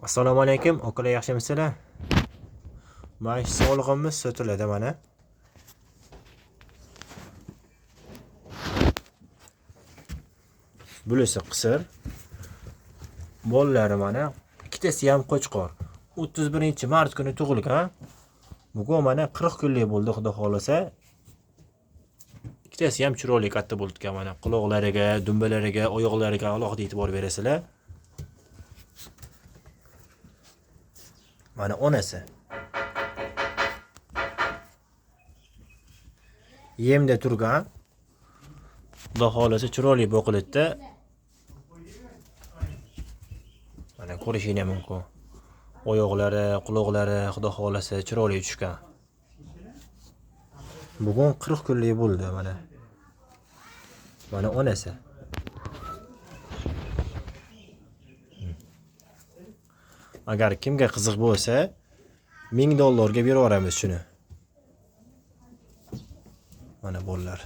Assalomu alaykum, akalar yaxshimisizlar? Mana shu sog'lig'imiz sotiladi mana. Bulisi qisir. Bolalari mana, ikkitasi ham qo'chqor. 31-mart kuni tug'ilgan. Bugun mana 40 kunlik bo'ldi, xudo xolasa. Ikkitasi ham chiroyli katta bo'ldi mana. Quloqlariga, dumbalariga, oyoqlariga alohida e'tibor berasizlar. Mana onasi. Yemda turgan. Xudo xolasa chiroyli boqilibdi. Mana ko'rishingiz mumkin. Oyoqlari, quloqlari xudo xolasa chiroyli tushgan. Bugun 40 kunlik bo'ldi mana. Mana onasi. Agar kimga qiziq bo'lsa, $1000 ga beraveramiz shuni. Mana bolalar.